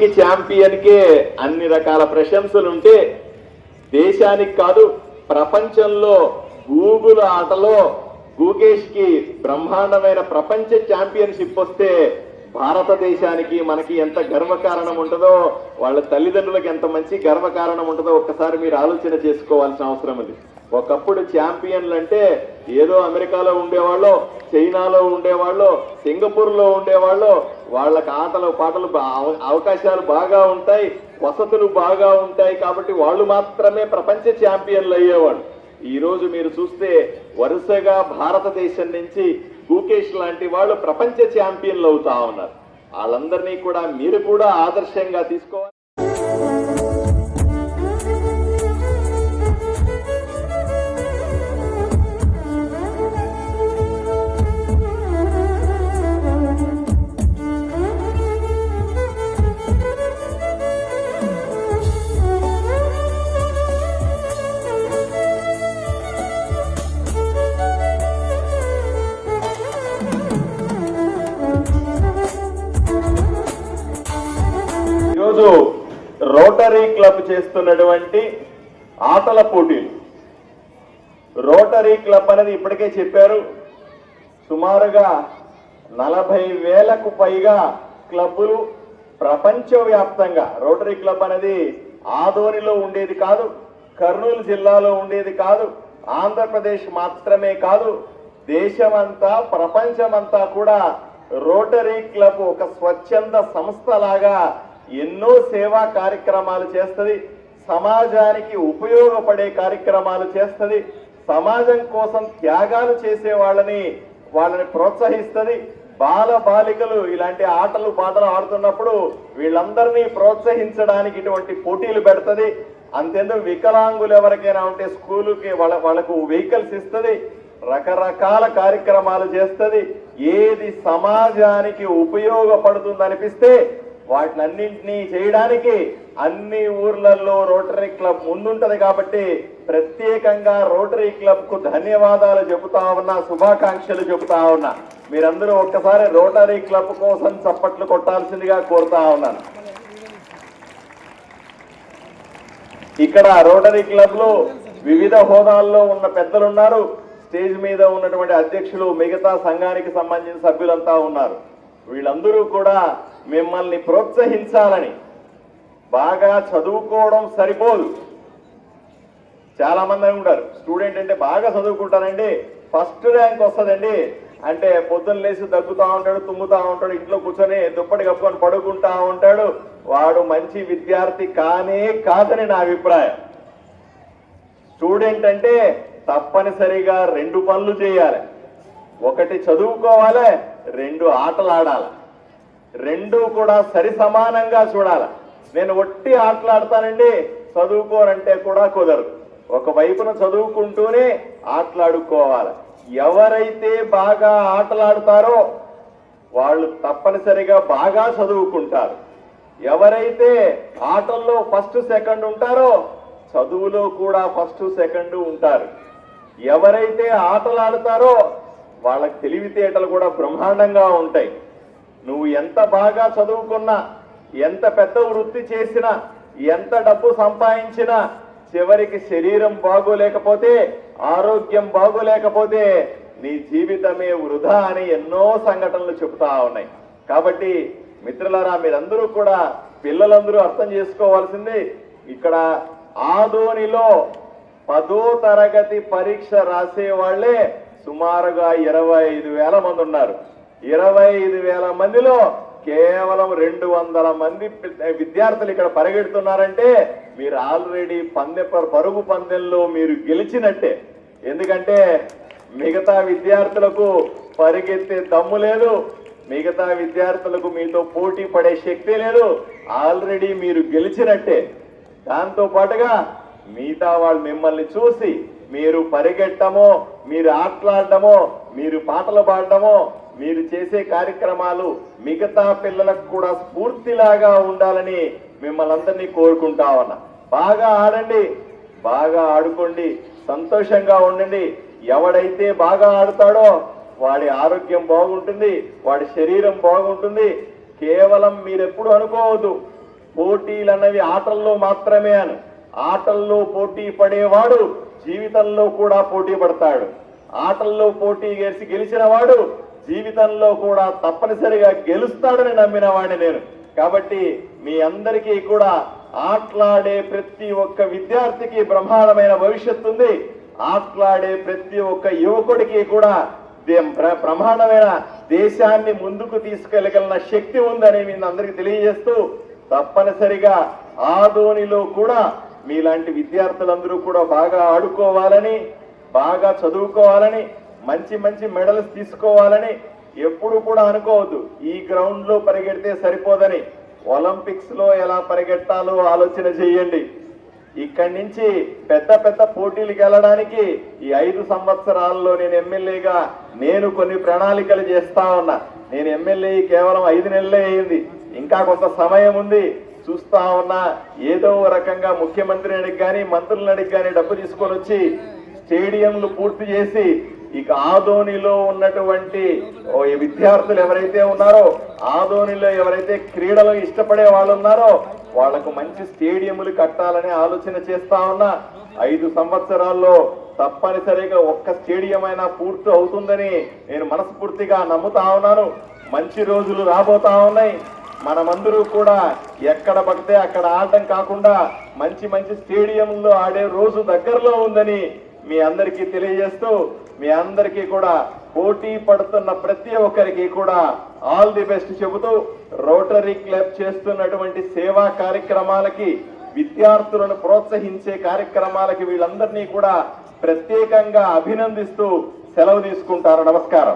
దేశానికి ఛాంపియన్కే అన్ని రకాల ప్రశంసలు ఉంటే దేశానికి కాదు ప్రపంచంలో గూగుల్ ఆటలో గూగేష్ కి బ్రహ్మాండమైన ప్రపంచ ఛాంపియన్షిప్ వస్తే భారతదేశానికి మనకి ఎంత గర్వకారణం ఉంటుందో, వాళ్ళ తల్లిదండ్రులకు ఎంత మంచి గర్వకారణం ఉంటుందో ఒక్కసారి మీరు ఆలోచన చేసుకోవాల్సిన అవసరం ఉంది. ఒకప్పుడు ఛాంపియన్లు అంటే ఏదో అమెరికాలో ఉండేవాళ్ళు, చైనాలో ఉండేవాళ్ళు, సింగపూర్లో ఉండేవాళ్ళు, వాళ్ళకి ఆటలు పాటలు అవకాశాలు బాగా ఉంటాయి, వసతులు బాగా ఉంటాయి కాబట్టి వాళ్ళు మాత్రమే ప్రపంచ ఛాంపియన్లు అయ్యేవాళ్ళు. ఈ రోజు మీరు చూస్తే వరుసగా భారతదేశం నుంచి గుకేష్ లాంటి వాళ్ళు ప్రపంచ ఛాంపియన్లు అవుతా ఉన్నారు. వాళ్ళందరినీ కూడా మీరు కూడా ఆదర్శంగా తీసుకోవాలి. ఈరోజు రోటరీ క్లబ్ చేస్తున్నటువంటి ఆటల పోటీలు. రోటరీ క్లబ్ అనేది ఇప్పటికే చెప్పారు, సుమారుగా 40,000కు పైగా క్లబ్బులు ప్రపంచవ్యాప్తంగా. రోటరీ క్లబ్ అనేది ఆదోనిలో ఉండేది కాదు, కర్నూలు జిల్లాలో ఉండేది కాదు, ఆంధ్రప్రదేశ్ మాత్రమే కాదు, దేశమంతా ప్రపంచమంతా కూడా రోటరీ క్లబ్ ఒక స్వచ్ఛంద సంస్థలాగా ఎన్నో సేవా కార్యక్రమాలు చేస్తుంది, సమాజానికి ఉపయోగపడే కార్యక్రమాలు చేస్తుంది, సమాజం కోసం త్యాగాలు చేసే వాళ్ళని ప్రోత్సహిస్తుంది. బాల బాలికలు ఇలాంటి ఆటలు పాటలు ఆడుతున్నప్పుడు వీళ్ళందరినీ ప్రోత్సహించడానికి ఇటువంటి పోటీలు పెడుతుంది. అంతేందుకు వికలాంగులు ఎవరికైనా ఉంటే స్కూలుకి వాళ్ళకు వెహికల్స్ ఇస్తుంది, రకరకాల కార్యక్రమాలు చేస్తుంది. ఏది సమాజానికి ఉపయోగపడుతుంది అనిపిస్తే వాటినన్నింటినీ చేయడానికి అన్ని ఊర్లలో రోటరీ క్లబ్ ముందుంటది. కాబట్టి ప్రత్యేకంగా రోటరీ క్లబ్ కు ధన్యవాదాలు చెబుతా ఉన్నా, శుభాకాంక్షలు చెబుతా ఉన్నా. మీరందరూ ఒక్కసారి రోటరీ క్లబ్ కోసం చప్పట్లు కొట్టాల్సిందిగా కోరుతా ఉన్నాను. ఇక్కడ రోటరీ క్లబ్ లో వివిధ హోదాల్లో ఉన్న పెద్దలు ఉన్నారు, స్టేజ్ మీద ఉన్నటువంటి అధ్యక్షులు, మిగతా సంఘానికి సంబంధించిన సభ్యులంతా ఉన్నారు. వీళ్ళందరూ కూడా మిమ్మల్ని ప్రోత్సహించాలని. బాగా చదువుకోవడం సరిపోదు. చాలా మంది ఉంటారు, స్టూడెంట్ అంటే బాగా చదువుకుంటానండి, ఫస్ట్ ర్యాంక్ వస్తుందండి అంటే పొద్దున్న లేచి దగ్గుతా ఉంటాడు, తుమ్ముతా ఉంటాడు, ఇంట్లో కూర్చొని దుప్పటి కప్పుకొని పడుకుంటా ఉంటాడు, వాడు మంచి విద్యార్థి కానే కాదని నా అభిప్రాయం. స్టూడెంట్ అంటే తప్పనిసరిగా 2 పనులు చేయాలి. ఒకటి చదువుకోవాలి, 2 ఆటలు ఆడాలి. 2 కూడా సరి సమానంగా చూడాలి. నేను ఒట్టి ఆటలాడతానండి చదువుకోనంటే కూడా కుదరదు. ఒకవైపున చదువుకుంటూనే ఆటలాడుకోవాలి. ఎవరైతే బాగా ఆటలాడతారో వాళ్ళు తప్పనిసరిగా బాగా చదువుకుంటారు. ఎవరైతే ఆటల్లో ఫస్ట్ సెకండ్ ఉంటారో చదువులో కూడా ఫస్ట్ సెకండ్ ఉంటారు. ఎవరైతే ఆటలాడతారో వాళ్ళకి తెలివితేటలు కూడా బ్రహ్మాండంగా ఉంటాయి. నువ్వు ఎంత బాగా చదువుకున్నా, ఎంత పెద్ద వృత్తి చేసినా, ఎంత డబ్బు సంపాదించినా చివరికి శరీరం బాగోలేకపోతే, ఆరోగ్యం బాగోలేకపోతే నీ జీవితమే వృధా అని ఎన్నో సంఘటనలు చెబుతా ఉన్నాయి. కాబట్టి మిత్రులారా, మీరందరూ కూడా పిల్లలందరూ అర్థం చేసుకోవాల్సింది, ఇక్కడ ఆదోనిలో 10వ తరగతి పరీక్ష రాసే వాళ్లే సుమారుగా 25,000 మంది ఉన్నారు. 25,000 మందిలో కేవలం 200 మంది విద్యార్థులు ఇక్కడ పరిగెడుతున్నారంటే మీరు ఆల్రెడీ పరుగు పందెంలో మీరు గెలిచినట్టే. ఎందుకంటే మిగతా విద్యార్థులకు పరిగెత్తే దమ్ము లేదు, మిగతా విద్యార్థులకు మీతో పోటీ పడే శక్తి లేదు, ఆల్రెడీ మీరు గెలిచినట్టే. దాంతో పాటుగా మిగతా వాళ్ళు మిమ్మల్ని చూసి మీరు పరిగెట్టమో, మీరు ఆటలాడటమో, మీరు పాటలు పాడటమో, మీరు చేసే కార్యక్రమాలు మిగతా పిల్లలకు కూడా స్ఫూర్తిలాగా ఉండాలని మిమ్మల్ని అందరినీ కోరుకుంటా ఉన్నా. బాగా ఆడండి, బాగా ఆడుకోండి, సంతోషంగా ఉండండి. ఎవడైతే బాగా ఆడతాడో వాడి ఆరోగ్యం బాగుంటుంది, వాడి శరీరం బాగుంటుంది. కేవలం మీరెప్పుడు అనుకోవద్దు పోటీలు అన్నవి ఆటల్లో మాత్రమే అని. ఆటల్లో పోటీ పడేవాడు జీవితంలో కూడా పోటీ పడతాడు. ఆటల్లో పోటీ గెలిచిన వాడు జీవితంలో కూడా తప్పనిసరిగా గెలుస్తాడని నమ్మిన వాడిని నేను. కాబట్టి మీ అందరికీ కూడా ఆటలాడే ప్రతి ఒక్క విద్యార్థికి బ్రహ్మాండమైన భవిష్యత్తు ఉంది. ఆటలాడే ప్రతి ఒక్క యువకుడికి కూడా బ్రహ్మాండమైన దేశాన్ని ముందుకు తీసుకెళ్లగలిగిన శక్తి ఉందని మీ అందరికీ తెలియజేస్తూ, తప్పనిసరిగా ఆదోనిలో కూడా మీలాంటి విద్యార్థులందరూ కూడా బాగా ఆడుకోవాలని, బాగా చదువుకోవాలని, మంచి మంచి మెడల్స్ తీసుకోవాలని ఎప్పుడు కూడా అనుకోవద్దు. ఈ గ్రౌండ్ లో పరిగెడితే సరిపోదని, ఒలింపిక్స్ లో ఎలా పరిగెట్టాలో ఆలోచన చేయండి. ఇక్కడి నుంచి పెద్ద పెద్ద పోటీలకు వెళ్ళడానికి ఈ 5 సంవత్సరాల్లో నేను ఎమ్మెల్యేగా నేను కొన్ని ప్రణాళికలు చేస్తా ఉన్నా. నేను ఎమ్మెల్యే కేవలం 5 నెలలే అయింది, ఇంకా కొంత సమయం ఉంది. చూస్తా ఉన్నా ఏదో రకంగా ముఖ్యమంత్రిని అడిగి కానీ మంత్రులను అడిగి కానీ డబ్బు తీసుకొని వచ్చి స్టేడియంలు పూర్తి చేసి, ఇక ఆదోనిలో ఉన్నటువంటి విద్యార్థులు ఎవరైతే ఉన్నారో, ఆదోనిలో ఎవరైతే క్రీడలు ఇష్టపడే వాళ్ళు ఉన్నారో వాళ్లకు మంచి స్టేడియంలు కట్టాలని ఆలోచన చేస్తా ఉన్నా. 5 సంవత్సరాల్లో తప్పనిసరిగా ఒక్క స్టేడియం అయినా పూర్తి అవుతుందని నేను మనస్ఫూర్తిగా నమ్ముతా ఉన్నాను. మంచి రోజులు రాబోతా ఉన్నాయి. మనమందరూ కూడా ఎక్కడ పడితే అక్కడ ఆడడం కాకుండా మంచి మంచి స్టేడియంలో ఆడే రోజు దగ్గరలో ఉందని మీ అందరికీ తెలియజేస్తూ, మీ అందరికీ కూడా పోటీ పడుతున్న ప్రతి ఒక్కరికి కూడా ఆల్ ది బెస్ట్ చెబుతూ, రోటరీ క్లబ్ చేస్తున్నటువంటి సేవా కార్యక్రమాలకి, విద్యార్థులను ప్రోత్సహించే కార్యక్రమాలకి వీళ్ళందరినీ కూడా ప్రత్యేకంగా అభినందిస్తూ సెలవు తీసుకుంటారు. నమస్కారం.